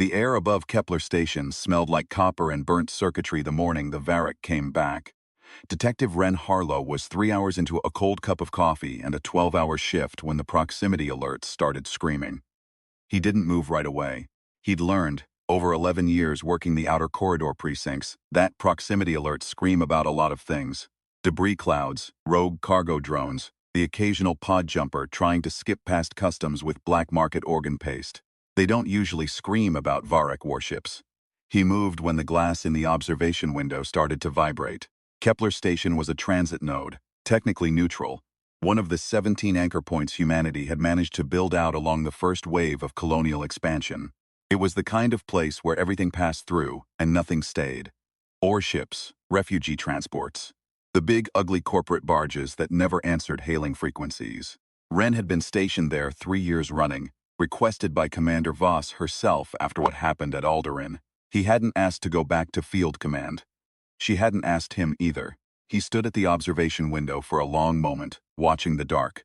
The air above Kepler Station smelled like copper and burnt circuitry the morning the Varrock came back. Detective Ren Harlow was 3 hours into a cold cup of coffee and a 12-hour shift when the proximity alerts started screaming. He didn't move right away. He'd learned, over 11 years working the outer corridor precincts, that proximity alerts scream about a lot of things. Debris clouds, rogue cargo drones, the occasional pod jumper trying to skip past customs with black market organ paste. They don't usually scream about Varrock warships. He moved when the glass in the observation window started to vibrate. Kepler Station was a transit node, technically neutral, one of the 17 anchor points humanity had managed to build out along the first wave of colonial expansion. It was the kind of place where everything passed through and nothing stayed. Ore ships, refugee transports. The big, ugly corporate barges that never answered hailing frequencies. Ren had been stationed there 3 years running, requested by Commander Voss herself after what happened at Alderaan. He hadn't asked to go back to Field Command. She hadn't asked him either. He stood at the observation window for a long moment, watching the dark.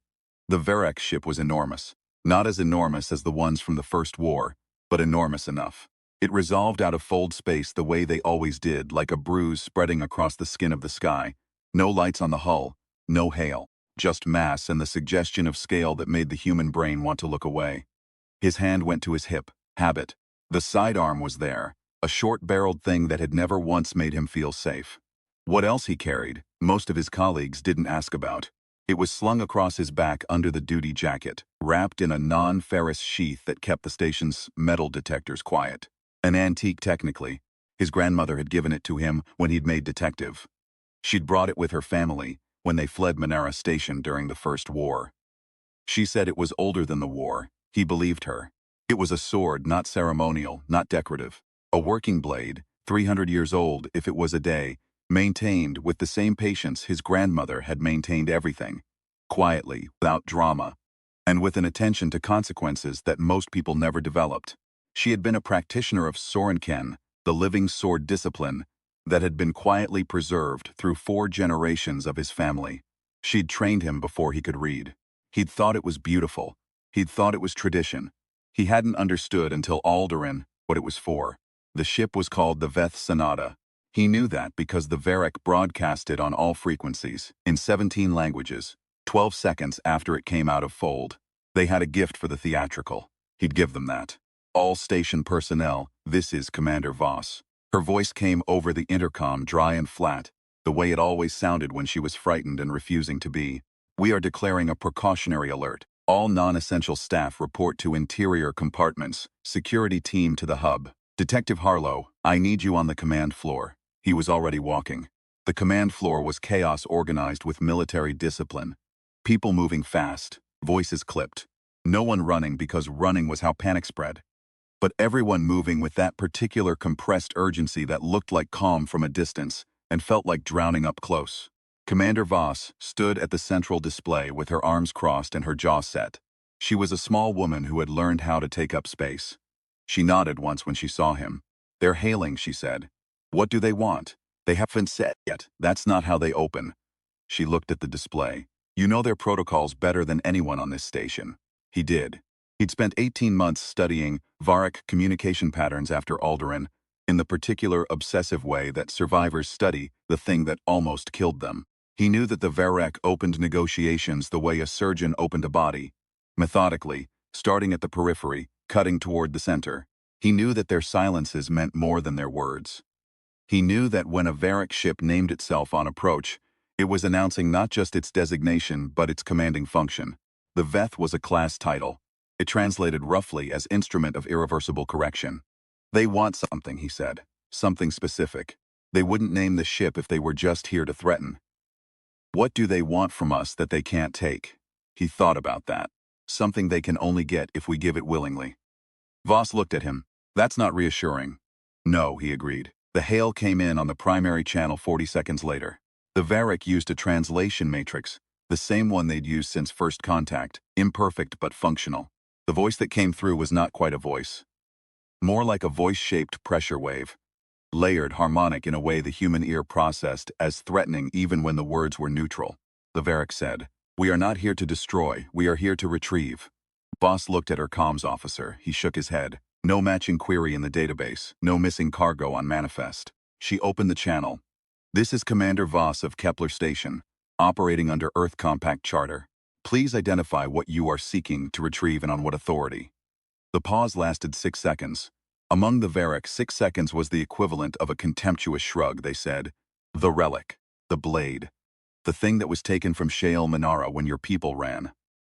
The Varrock ship was enormous. Not as enormous as the ones from the First War, but enormous enough. It resolved out of fold space the way they always did, like a bruise spreading across the skin of the sky. No lights on the hull, no hail, just mass and the suggestion of scale that made the human brain want to look away. His hand went to his hip. Habit. The sidearm was there, a short-barreled thing that had never once made him feel safe. What else he carried, most of his colleagues didn't ask about. It was slung across his back under the duty jacket, wrapped in a non-ferrous sheath that kept the station's metal detectors quiet. An antique technically. His grandmother had given it to him when he'd made detective. She'd brought it with her family when they fled Manara Station during the First War. She said it was older than the war. He believed her. It was a sword, not ceremonial, not decorative. A working blade, 300 years old if it was a day, maintained with the same patience his grandmother had maintained everything, quietly, without drama, and with an attention to consequences that most people never developed. She had been a practitioner of Sorenken, the living sword discipline that had been quietly preserved through 4 generations of his family. She'd trained him before he could read. He'd thought it was beautiful. He'd thought it was tradition. He hadn't understood until Alderaan what it was for. The ship was called the Veth Sonata. He knew that because the Varrock broadcasted on all frequencies, in 17 languages, 12 seconds after it came out of fold. They had a gift for the theatrical. He'd give them that. All station personnel, this is Commander Voss. Her voice came over the intercom dry and flat, the way it always sounded when she was frightened and refusing to be. We are declaring a precautionary alert. All non-essential staff report to interior compartments, security team to the hub. Detective Harlow, I need you on the command floor. He was already walking. The command floor was chaos organized with military discipline. People moving fast, voices clipped. No one running because running was how panic spread. But everyone moving with that particular compressed urgency that looked like calm from a distance and felt like drowning up close. Commander Voss stood at the central display with her arms crossed and her jaw set. She was a small woman who had learned how to take up space. She nodded once when she saw him. They're hailing, she said. What do they want? They haven't said yet. That's not how they open. She looked at the display. You know their protocols better than anyone on this station. He did. He'd spent 18 months studying Varrock communication patterns after Alderaan, in the particular obsessive way that survivors study the thing that almost killed them. He knew that the Varrock opened negotiations the way a surgeon opened a body, methodically, starting at the periphery, cutting toward the center. He knew that their silences meant more than their words. He knew that when a Varrock ship named itself on approach, it was announcing not just its designation but its commanding function. The Veth was a class title. It translated roughly as Instrument of Irreversible Correction. They want something, he said. Something specific. They wouldn't name the ship if they were just here to threaten. What do they want from us that they can't take? He thought about that. Something they can only get if we give it willingly. Voss looked at him. That's not reassuring. No, he agreed. The hail came in on the primary channel 40 seconds later. The Varrock used a translation matrix, the same one they'd used since first contact, imperfect but functional. The voice that came through was not quite a voice. More like a voice-shaped pressure wave. Layered, harmonic in a way the human ear processed as threatening even when the words were neutral. The Varrock said, "We are not here to destroy, we are here to retrieve." Voss looked at her comms officer. He shook his head. No matching query in the database, no missing cargo on manifest. She opened the channel. This is Commander Voss of Kepler Station, operating under Earth Compact Charter. Please identify what you are seeking to retrieve and on what authority. The pause lasted 6 seconds. Among the Varric, 6 seconds was the equivalent of a contemptuous shrug. They said, "The relic, the blade, the thing that was taken from Shael Manara when your people ran."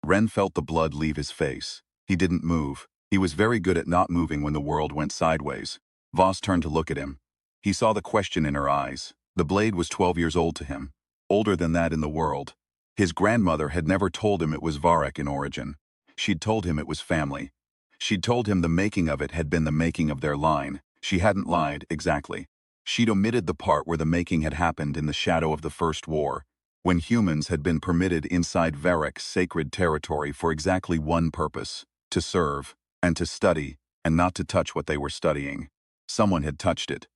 Ren felt the blood leave his face. He didn't move. He was very good at not moving when the world went sideways. Voss turned to look at him. He saw the question in her eyes. The blade was 12 years old to him, older than that in the world. His grandmother had never told him it was Varric in origin. She'd told him it was family. She'd told him the making of it had been the making of their line. She hadn't lied, exactly. She'd omitted the part where the making had happened in the shadow of the First War, when humans had been permitted inside Varric's sacred territory for exactly one purpose: to serve, and to study, and not to touch what they were studying. Someone had touched it.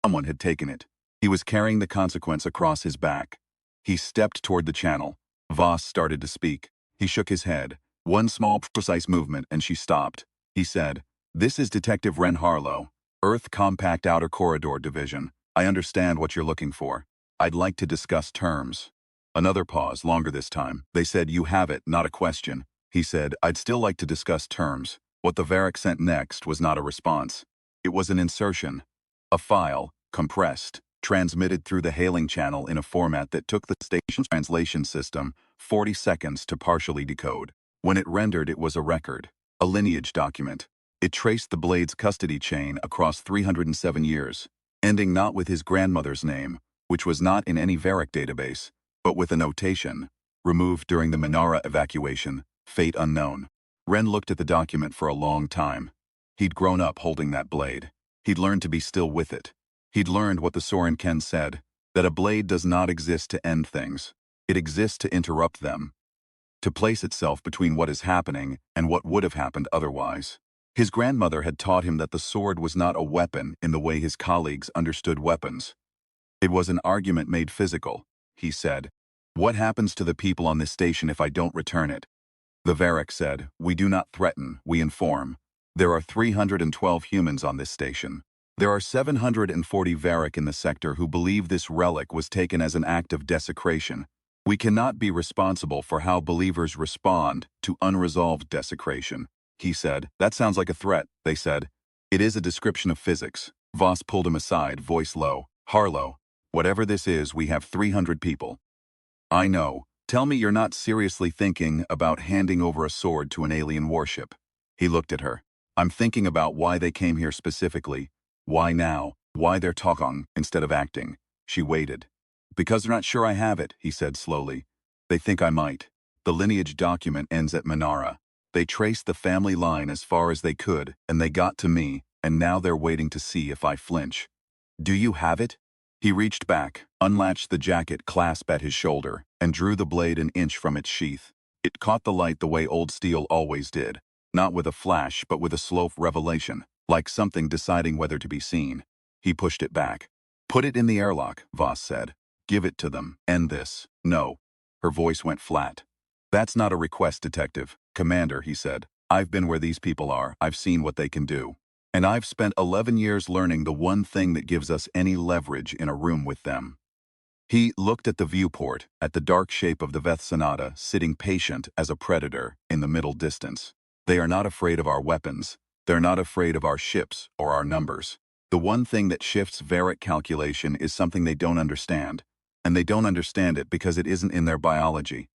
Someone had taken it. He was carrying the consequence across his back. He stepped toward the channel. Voss started to speak. He shook his head. One small, precise movement, and she stopped. He said, "This is Detective Ren Harlow, Earth Compact Outer Corridor Division. I understand what you're looking for. I'd like to discuss terms." Another pause, longer this time. They said, "You have it, not a question." He said, "I'd still like to discuss terms." What the Varric sent next was not a response. It was an insertion. A file, compressed, transmitted through the hailing channel in a format that took the station's translation system 40 seconds to partially decode. When it rendered, it was a record, a lineage document. It traced the blade's custody chain across 307 years, ending not with his grandmother's name, which was not in any Varric database, but with a notation, removed during the Manara evacuation, fate unknown. Ren looked at the document for a long time. He'd grown up holding that blade. He'd learned to be still with it. He'd learned what the Soren Ken said, that a blade does not exist to end things. It exists to interrupt them, to place itself between what is happening and what would have happened otherwise. His grandmother had taught him that the sword was not a weapon in the way his colleagues understood weapons. It was an argument made physical. He said, "What happens to the people on this station if I don't return it?" The Varric said, "We do not threaten, we inform. There are 312 humans on this station. There are 740 Varric in the sector who believe this relic was taken as an act of desecration. We cannot be responsible for how believers respond to unresolved desecration." He said, "That sounds like a threat," they said. "It is a description of physics." Voss pulled him aside, voice low. "Harlow, whatever this is, we have 300 people. I know. Tell me you're not seriously thinking about handing over a sword to an alien warship." He looked at her. "I'm thinking about why they came here specifically. Why now? Why they're talking instead of acting." She waited. "Because they're not sure I have it," he said slowly. "They think I might. The lineage document ends at Manara. They traced the family line as far as they could, and they got to me, and now they're waiting to see if I flinch." "Do you have it?" He reached back, unlatched the jacket clasp at his shoulder, and drew the blade an inch from its sheath. It caught the light the way old steel always did, not with a flash but with a slow revelation, like something deciding whether to be seen. He pushed it back. "Put it in the airlock," Voss said. "Give it to them. End this." "No." Her voice went flat. "That's not a request, Detective. Commander," he said. "I've been where these people are. I've seen what they can do. And I've spent 11 years learning the one thing that gives us any leverage in a room with them." He looked at the viewport, at the dark shape of the Veth Sonata sitting patient as a predator in the middle distance. "They are not afraid of our weapons. They're not afraid of our ships or our numbers. The one thing that shifts Varric calculation is something they don't understand. And they don't understand it because it isn't in their biology."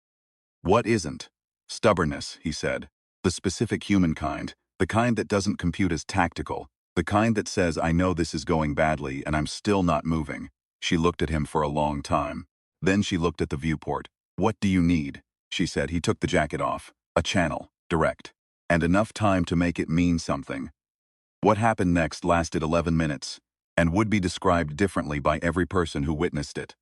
"What isn't?" "Stubbornness," he said. "The specific human kind. The kind that doesn't compute as tactical. The kind that says, I know this is going badly and I'm still not moving." She looked at him for a long time. Then she looked at the viewport. "What do you need?" she said. He took the jacket off. "A channel, direct. And enough time to make it mean something." What happened next lasted 11 minutes, and would be described differently by every person who witnessed it.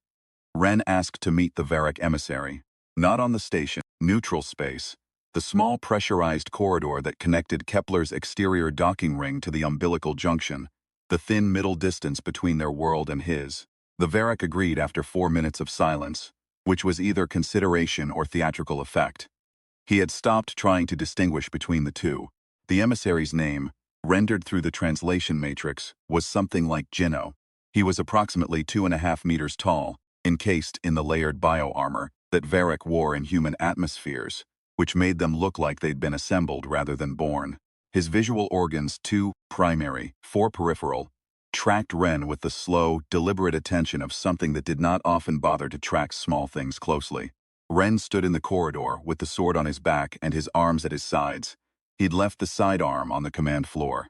Ren asked to meet the Varric emissary. Not on the station, neutral space. The small pressurized corridor that connected Kepler's exterior docking ring to the umbilical junction, the thin middle distance between their world and his. The Varric agreed after 4 minutes of silence, which was either consideration or theatrical effect. He had stopped trying to distinguish between the two. The emissary's name, rendered through the translation matrix, was something like Jinno. He was approximately 2.5 meters tall, encased in the layered bioarmor that Varric wore in human atmospheres, which made them look like they'd been assembled rather than born. His visual organs, 2 primary, 4 peripheral, tracked Ren with the slow, deliberate attention of something that did not often bother to track small things closely. Ren stood in the corridor with the sword on his back and his arms at his sides. He'd left the sidearm on the command floor.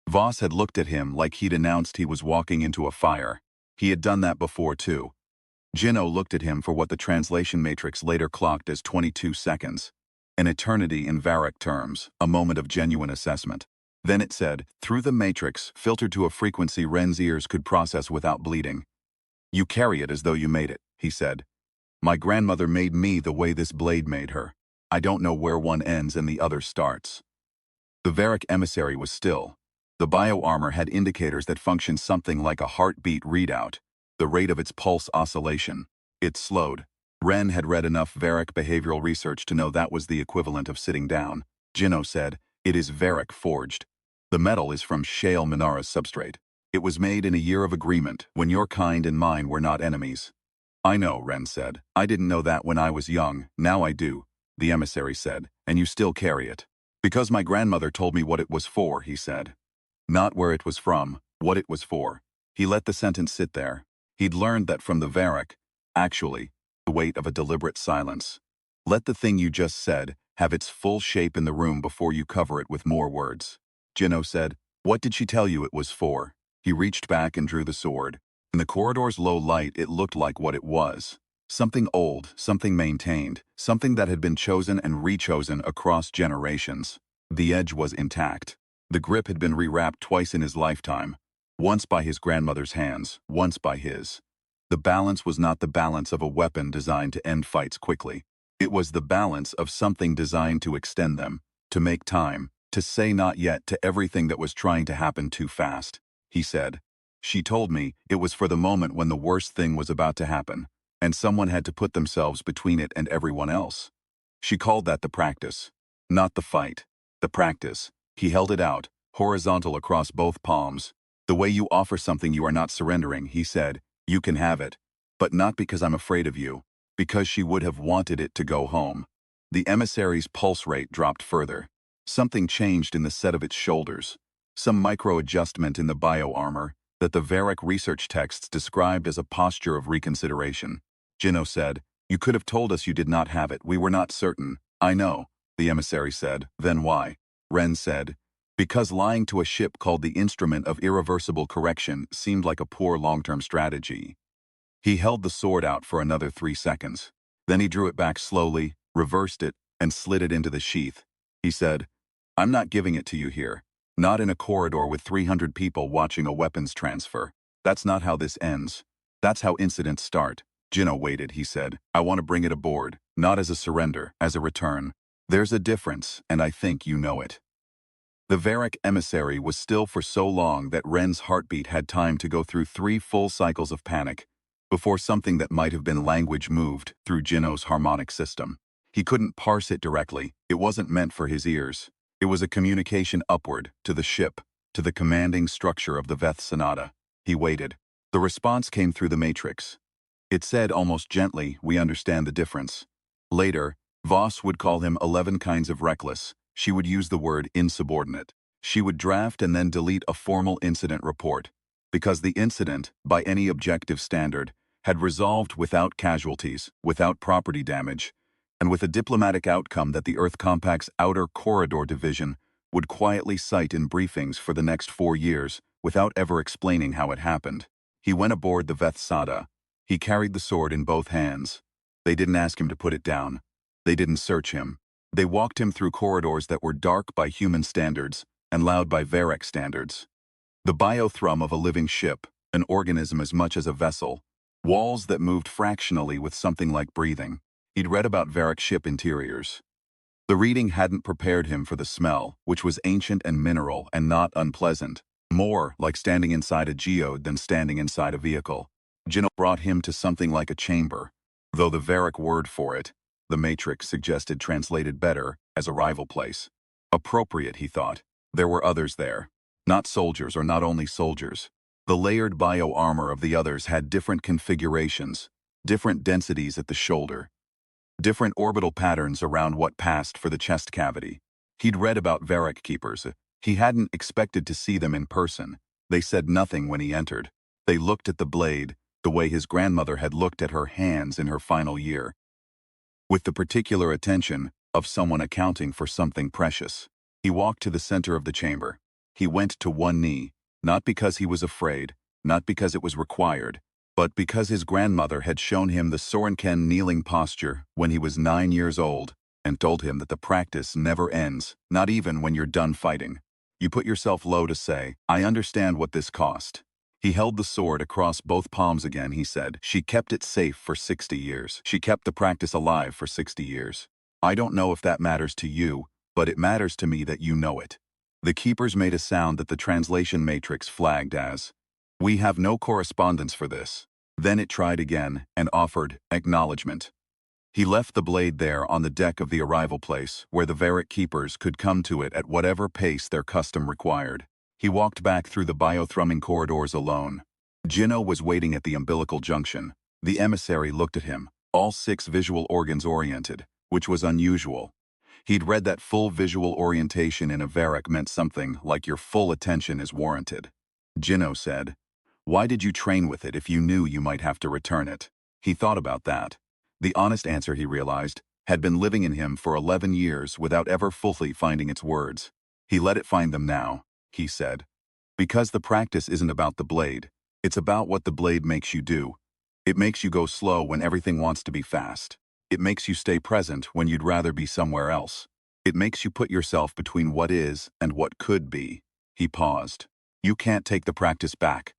Voss had looked at him like he'd announced he was walking into a fire. He had done that before, too. Jinno looked at him for what the translation matrix later clocked as 22 seconds. An eternity in Varric terms, a moment of genuine assessment. Then it said, through the matrix, filtered to a frequency Ren's ears could process without bleeding. "You carry it as though you made it," he said. "My grandmother made me the way this blade made her. I don't know where one ends and the other starts." The Varric emissary was still. The bioarmor had indicators that functioned something like a heartbeat readout, the rate of its pulse oscillation. It slowed. Ren had read enough Varric behavioral research to know that was the equivalent of sitting down. Jinno said, "It is Varric forged. The metal is from Shale Minara's substrate. It was made in a year of agreement, when your kind and mine were not enemies." "I know," Ren said. "I didn't know that when I was young, now I do," the emissary said, "and you still carry it." "Because my grandmother told me what it was for," he said. Not where it was from, what it was for. He let the sentence sit there. He'd learned that from the Varric, actually, the weight of a deliberate silence. Let the thing you just said have its full shape in the room before you cover it with more words. Jinno said, "What did she tell you it was for?" He reached back and drew the sword. In the corridor's low light, it looked like what it was. Something old, something maintained, something that had been chosen and rechosen across generations. The edge was intact. The grip had been rewrapped twice in his lifetime, once by his grandmother's hands, once by his. The balance was not the balance of a weapon designed to end fights quickly. It was the balance of something designed to extend them, to make time, to say not yet to everything that was trying to happen too fast. He said, "She told me it was for the moment when the worst thing was about to happen, and someone had to put themselves between it and everyone else. She called that the practice. Not the fight. The practice." He held it out, horizontal across both palms. "The way you offer something you are not surrendering," he said. "You can have it. But not because I'm afraid of you. Because she would have wanted it to go home." The emissary's pulse rate dropped further. Something changed in the set of its shoulders. Some micro-adjustment in the bioarmor that the Varric research texts described as a posture of reconsideration. Jinno said, "You could have told us you did not have it. We were not certain." "I know," the emissary said. "Then why?" Ren said, "Because lying to a ship called the Instrument of Irreversible Correction seemed like a poor long-term strategy." He held the sword out for another 3 seconds. Then he drew it back slowly, reversed it, and slid it into the sheath. He said, "I'm not giving it to you here. Not in a corridor with 300 people watching a weapons transfer. That's not how this ends. That's how incidents start." Jinno waited, he said. "I want to bring it aboard, not as a surrender, as a return. There's a difference, and I think you know it." The Varric emissary was still for so long that Ren's heartbeat had time to go through 3 full cycles of panic before something that might have been language moved through Jinno's harmonic system. He couldn't parse it directly. It wasn't meant for his ears. It was a communication upward, to the ship, to the commanding structure of the Veth Sonata. He waited. The response came through the matrix. It said almost gently, "We understand the difference." Later, Voss would call him 11 kinds of reckless. She would use the word insubordinate. She would draft and then delete a formal incident report, because the incident, by any objective standard, had resolved without casualties, without property damage, and with a diplomatic outcome that the Earth Compact's Outer Corridor Division would quietly cite in briefings for the next 4 years without ever explaining how it happened. He went aboard the Veth Sada. He carried the sword in both hands. They didn't ask him to put it down. They didn't search him. They walked him through corridors that were dark by human standards and loud by Varric standards. The biothrum of a living ship, an organism as much as a vessel. Walls that moved fractionally with something like breathing. He'd read about Varric ship interiors. The reading hadn't prepared him for the smell, which was ancient and mineral and not unpleasant. More like standing inside a geode than standing inside a vehicle. Jinno brought him to something like a chamber, though the Varric word for it, the Matrix suggested translated better as a rival place. Appropriate, he thought. There were others there. Not soldiers or not only soldiers. The layered bio-armor of the others had different configurations, different densities at the shoulder, different orbital patterns around what passed for the chest cavity. He'd read about Varric keepers. He hadn't expected to see them in person. They said nothing when he entered. They looked at the blade, the way his grandmother had looked at her hands in her final year, with the particular attention of someone accounting for something precious. He walked to the center of the chamber. He went to one knee, not because he was afraid, not because it was required, but because his grandmother had shown him the Sorenken kneeling posture when he was 9 years old and told him that the practice never ends, not even when you're done fighting. You put yourself low to say, I understand what this cost. He held the sword across both palms again, he said. She kept it safe for 60 years. She kept the practice alive for 60 years. I don't know if that matters to you, but it matters to me that you know it. The keepers made a sound that the translation matrix flagged as, we have no correspondence for this. Then it tried again and offered acknowledgement. He left the blade there on the deck of the arrival place, where the Varric keepers could come to it at whatever pace their custom required. He walked back through the bio-thrumming corridors alone. Jinno was waiting at the umbilical junction. The emissary looked at him, all 6 visual organs oriented, which was unusual. He'd read that full visual orientation in a Varric meant something like your full attention is warranted. Jinno said, why did you train with it if you knew you might have to return it? He thought about that. The honest answer, he realized, had been living in him for 11 years without ever fully finding its words. He let it find them now, he said. Because the practice isn't about the blade. It's about what the blade makes you do. It makes you go slow when everything wants to be fast. It makes you stay present when you'd rather be somewhere else. It makes you put yourself between what is and what could be. He paused. You can't take the practice back.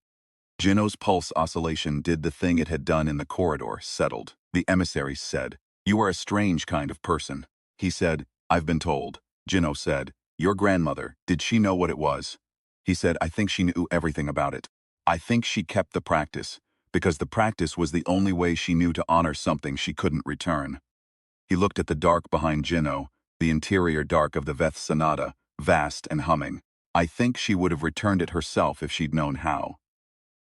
Jinno's pulse oscillation did the thing it had done in the corridor, settled. The emissary said, you are a strange kind of person. He said, I've been told. Jinno said, your grandmother, did she know what it was? He said, I think she knew everything about it. I think she kept the practice, because the practice was the only way she knew to honor something she couldn't return. He looked at the dark behind Jinno, the interior dark of the Veth Sonata, vast and humming. I think she would have returned it herself if she'd known how.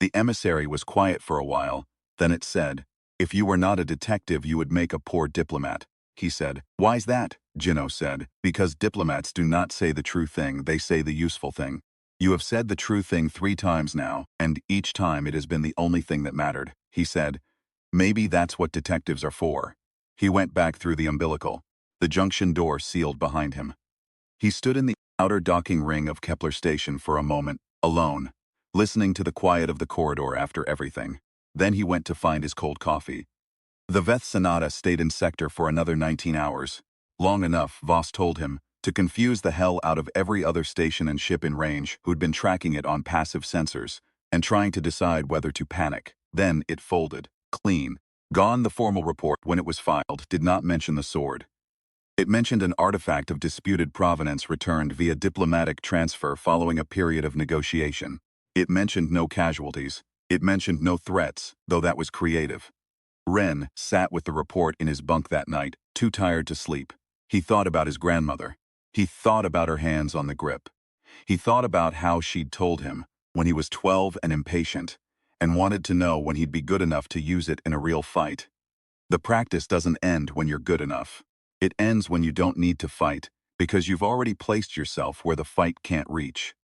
The emissary was quiet for a while, then it said, if you were not a detective you would make a poor diplomat. He said, why's that? Jinno said, because diplomats do not say the true thing, they say the useful thing. You have said the true thing 3 times now, and each time it has been the only thing that mattered. He said, maybe that's what detectives are for. He went back through the umbilical. The junction door sealed behind him. He stood in the outer docking ring of Kepler Station for a moment, alone, listening to the quiet of the corridor after everything. Then he went to find his cold coffee. The Veth Sonata stayed in sector for another 19 hours. Long enough, Voss told him, to confuse the hell out of every other station and ship in range who'd been tracking it on passive sensors and trying to decide whether to panic. Then it folded. Clean. Gone. The formal report, when it was filed, did not mention the sword. It mentioned an artifact of disputed provenance returned via diplomatic transfer following a period of negotiation. It mentioned no casualties. It mentioned no threats, though that was creative. Ren sat with the report in his bunk that night, too tired to sleep. He thought about his grandmother. He thought about her hands on the grip. He thought about how she'd told him, when he was 12 and impatient, and wanted to know when he'd be good enough to use it in a real fight. The practice doesn't end when you're good enough. It ends when you don't need to fight, because you've already placed yourself where the fight can't reach.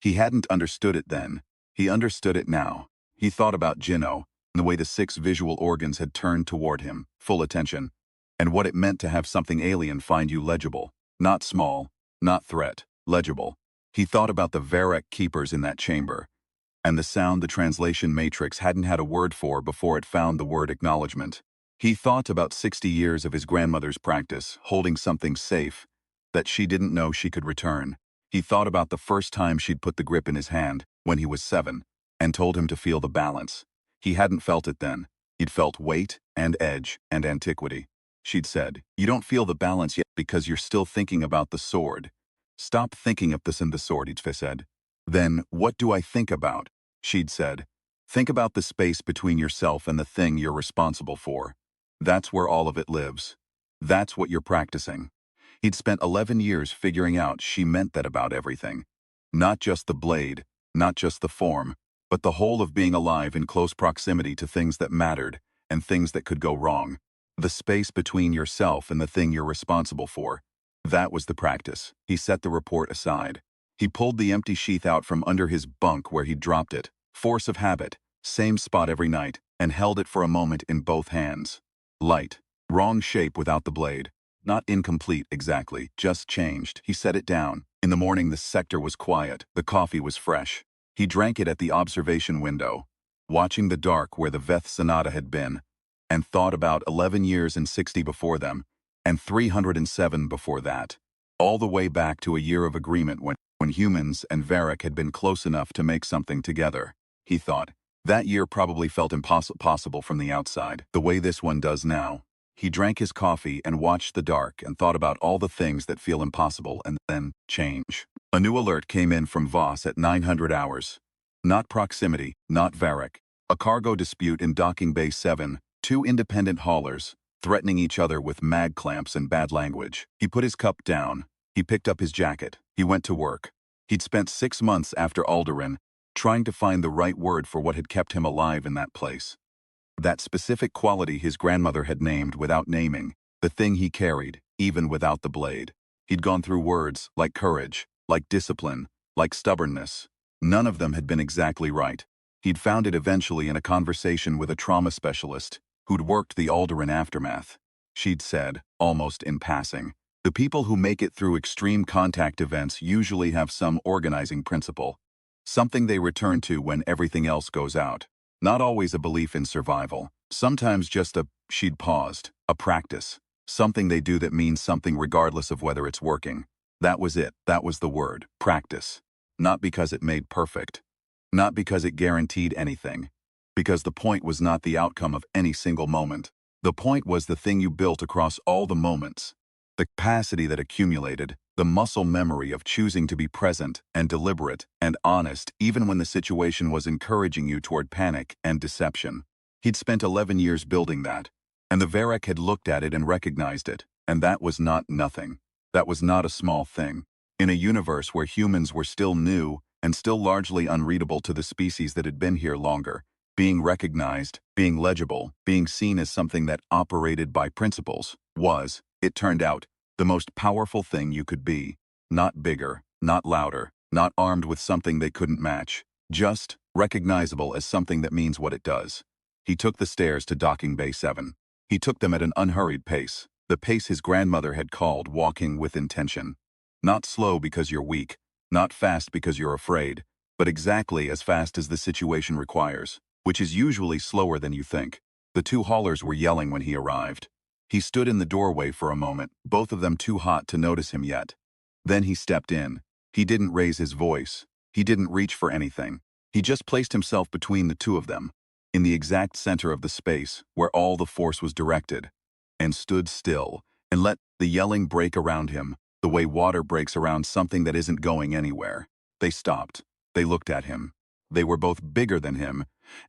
He hadn't understood it then. He understood it now. He thought about Jinno, and the way the 6 visual organs had turned toward him, full attention, and what it meant to have something alien find you legible. Not small, not threat, legible. He thought about the Varric keepers in that chamber, and the sound the translation matrix hadn't had a word for before it found the word acknowledgement. He thought about 60 years of his grandmother's practice, holding something safe that she didn't know she could return. He thought about the first time she'd put the grip in his hand, when he was 7, and told him to feel the balance. He hadn't felt it then. He'd felt weight and edge and antiquity. She'd said, you don't feel the balance yet because you're still thinking about the sword. Stop thinking of this and the sword, he'd said. Then, what do I think about? She'd said, think about the space between yourself and the thing you're responsible for. That's where all of it lives. That's what you're practicing. He'd spent 11 years figuring out she meant that about everything. Not just the blade, not just the form, but the whole of being alive in close proximity to things that mattered and things that could go wrong. The space between yourself and the thing you're responsible for. That was the practice. He set the report aside. He pulled the empty sheath out from under his bunk where he'd dropped it. Force of habit, same spot every night, and held it for a moment in both hands. Light. Wrong shape without the blade. Not incomplete exactly, just changed. He set it down. In the morning the sector was quiet, the coffee was fresh. He drank it at the observation window, watching the dark where the Veth Sonata had been, and thought about 11 years and 60 before them, and 307 before that. All the way back to a year of agreement when humans and Varric had been close enough to make something together. He thought, that year probably felt impossible from the outside, the way this one does now. He drank his coffee and watched the dark and thought about all the things that feel impossible and then change. A new alert came in from Voss at 900 hours. Not proximity, not Varric. A cargo dispute in Docking Bay 7, two independent haulers, threatening each other with mag clamps and bad language. He put his cup down. He picked up his jacket. He went to work. He'd spent 6 months after Alderaan, trying to find the right word for what had kept him alive in that place. That specific quality his grandmother had named without naming, the thing he carried, even without the blade. He'd gone through words like courage, like discipline, like stubbornness. None of them had been exactly right. He'd found it eventually in a conversation with a trauma specialist who'd worked the Alderaan aftermath. She'd said, almost in passing, the people who make it through extreme contact events usually have some organizing principle, something they return to when everything else goes out. Not always a belief in survival. Sometimes just she'd paused, a practice. Something they do that means something regardless of whether it's working. That was it. That was the word. Practice. Not because it made perfect. Not because it guaranteed anything. Because the point was not the outcome of any single moment. The point was the thing you built across all the moments. The capacity that accumulated, the muscle memory of choosing to be present and deliberate and honest even when the situation was encouraging you toward panic and deception. He'd spent 11 years building that, and the Varric had looked at it and recognized it, and that was not nothing. That was not a small thing. In a universe where humans were still new and still largely unreadable to the species that had been here longer, being recognized, being legible, being seen as something that operated by principles was, it turned out, the most powerful thing you could be. Not bigger, not louder, not armed with something they couldn't match. Just recognizable as something that means what it does. He took the stairs to Docking Bay 7. He took them at an unhurried pace, the pace his grandmother had called walking with intention. Not slow because you're weak, not fast because you're afraid, but exactly as fast as the situation requires, which is usually slower than you think. The two haulers were yelling when he arrived. He stood in the doorway for a moment, both of them too hot to notice him yet. Then he stepped in. He didn't raise his voice. He didn't reach for anything. He just placed himself between the two of them, in the exact center of the space where all the force was directed, and stood still and let the yelling break around him, the way water breaks around something that isn't going anywhere. They stopped. They looked at him. They were both bigger than him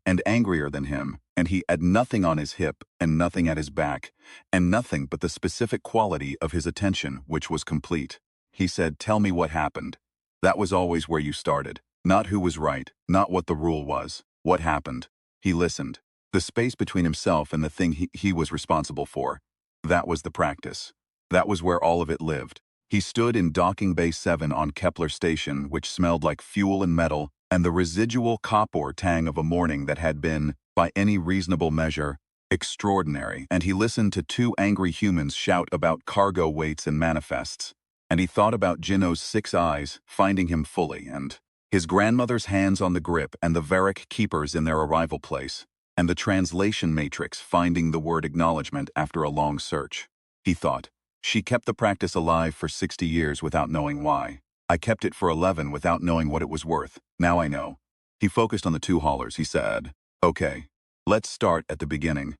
and angrier than him, and he had nothing on his hip and nothing at his back, and nothing but the specific quality of his attention, which was complete. He said, "Tell me what happened." That was always where you started. Not who was right, not what the rule was. What happened? He listened. The space between himself and the thing he was responsible for. That was the practice. That was where all of it lived. He stood in Docking Bay 7 on Kepler Station, which smelled like fuel and metal, and the residual copper tang of a morning that had been, by any reasonable measure, extraordinary. And he listened to two angry humans shout about cargo weights and manifests. And he thought about Jinno's 6 eyes, finding him fully, and his grandmother's hands on the grip and the Varric keepers in their arrival place, and the translation matrix finding the word acknowledgement after a long search. He thought, she kept the practice alive for 60 years without knowing why. I kept it for 11 without knowing what it was worth. Now I know. He focused on the two haulers. He said, "Okay, let's start at the beginning.